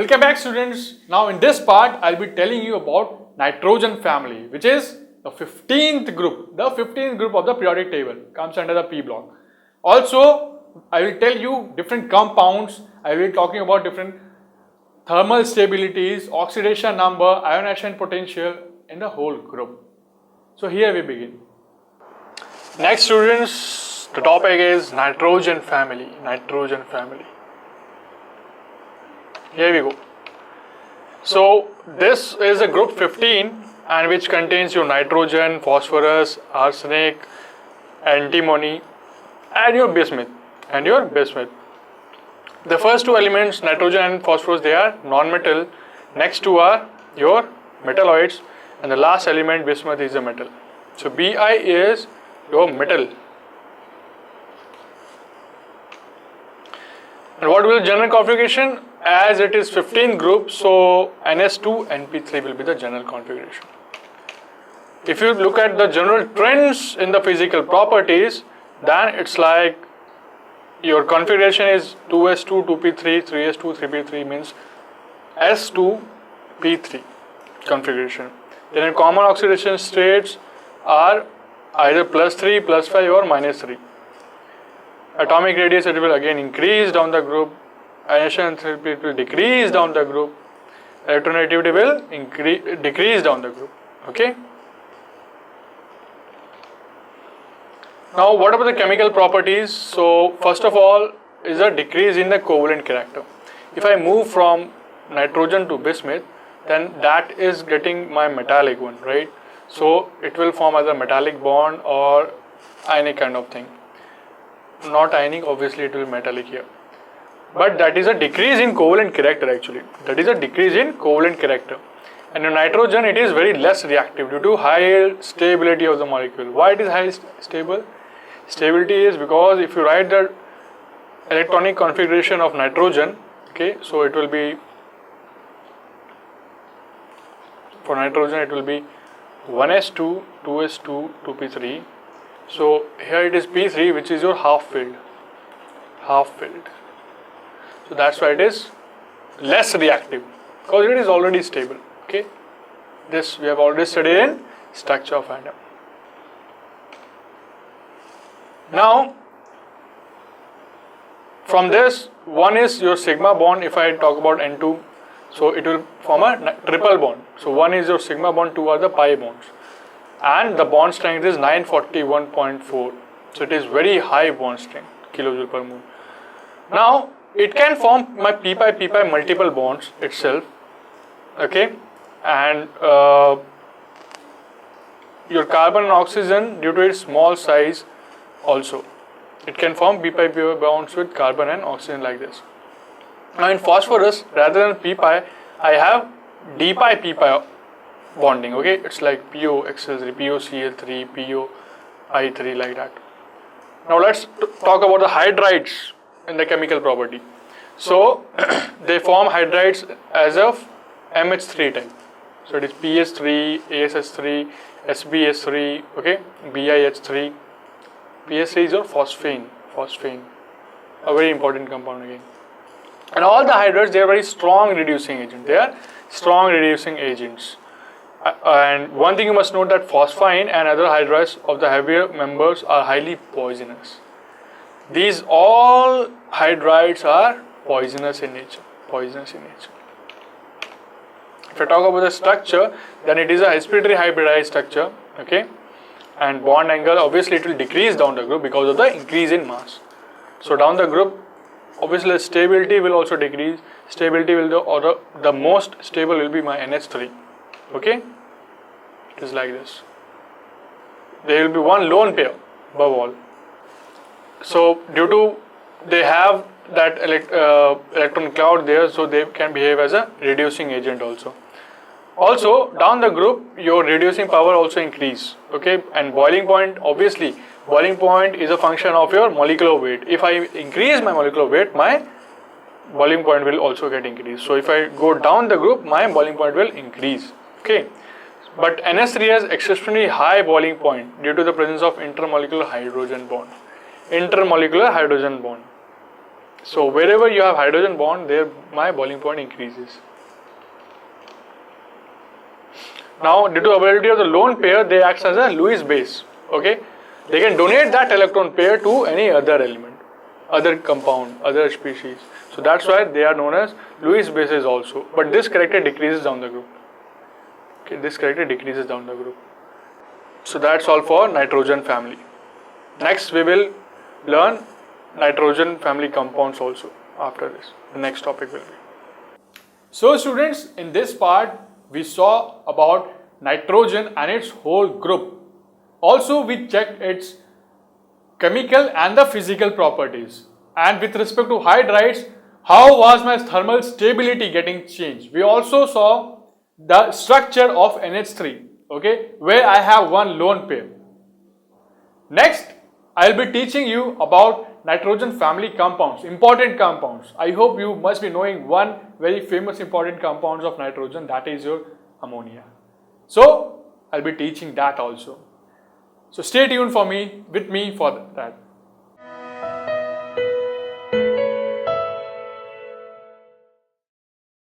Welcome back, students. Now in this part I'll be telling you about nitrogen family, which is the 15th group. The 15th group of the periodic table comes under the P block. Also I will tell you different compounds. I will be talking about different thermal stabilities, oxidation number, ionization potential in the whole group. So here we begin. Next, students, the topic is nitrogen family. Nitrogen family. Here we go. So this is a group 15 and which contains your nitrogen, phosphorus, arsenic, antimony and your bismuth. The first two elements, nitrogen and phosphorus, they are non-metal. Next two are your metalloids and the last element, bismuth, is a metal. So Bi is your metal. And what will be the general configuration? As it is 15 groups, so NS2, NP3 will be the general configuration. If you look at the general trends in the physical properties, then it's like your configuration is 2s2, 2p3, 3s2, 3p3 means s2p3 configuration. Then in common oxidation states are either +3, +5 or -3. Atomic radius, it will again increase down the group. Ionization enthalpy, it will decrease down the group. Electronegativity will decrease down the group. Okay. Now, what about the chemical properties? So, first of all, is a decrease in the covalent character. If I move from nitrogen to bismuth, then that is getting my metallic one, right? So, it will form either metallic bond or ionic kind of thing. Not ionic, obviously it will be metallic here. But that is a decrease in covalent character actually. That is a decrease in covalent character. And in nitrogen, it is very less reactive due to high stability of the molecule. Why it is high stable? Stability is because if you write the electronic configuration of nitrogen, okay, so it will be, for nitrogen it will be 1s2, 2s2, 2p3. So here it is P3, which is your half filled. So that's why it is less reactive because it is already stable. Okay, this we have already studied in structure of atom. Now from this, one is your sigma bond. If I talk about N2, so it will form a triple bond. So one is your sigma bond, two are the pi bonds. And the bond strength is 941.4. So it is very high bond strength, kilojoule per mole. Now it can form my p pi multiple bonds itself. Okay, and your carbon and oxygen, due to its small size, also it can form p pi bonds with carbon and oxygen like this. Now in phosphorus, rather than p pi, I have d pi p pi bonding. Okay, it's like POXL3, POCl3, POI3 like that. Now let's talk about the hydrides in the chemical property. So they form hydrides as of MH3 type. So it is PS3, ASS3, SBS3, okay, BiH3. PS3 is your phosphine, a very important compound again. And all the hydrides, they are very strong reducing agents. They are strong reducing agents. And one thing you must note that phosphine and other hydrides of the heavier members are highly poisonous. These all hydrides are poisonous in nature. If I talk about the structure, then it is a sp3 hybridized structure. Okay, and bond angle, obviously it will decrease down the group because of the increase in mass. So down the group, obviously the stability will also decrease. Stability will the most stable will be my NH3. Okay, it is like this. There will be one lone pair above all. So due to they have that electron cloud there, so they can behave as a reducing agent also. Also down the group, your reducing power also increase. Okay, and boiling point, obviously boiling point is a function of your molecular weight. If I increase my molecular weight, my boiling point will also get increased. So if I go down the group, my boiling point will increase. Okay, but NS3 has exceptionally high boiling point due to the presence of intermolecular hydrogen bond. So wherever you have hydrogen bond, there my boiling point increases. Now, due to availability of the lone pair, they act as a Lewis base. Okay, they can donate that electron pair to any other element, other compound, other species. So that's why they are known as Lewis bases also. But this character decreases down the group. Okay, this character decreases down the group. So that's all for nitrogen family. Next, we will learn nitrogen family compounds also after this. The next topic will be. So students, in this part, we saw about nitrogen and its whole group. Also, we checked its chemical and the physical properties. And with respect to hydrides, how was my thermal stability getting changed? We also saw the structure of NH3, okay, where I have one lone pair. Next, I will be teaching you about nitrogen family compounds, important compounds. I hope you must be knowing one very famous important compounds of nitrogen, that is your ammonia. So, I will be teaching that also. So, stay tuned with me for that.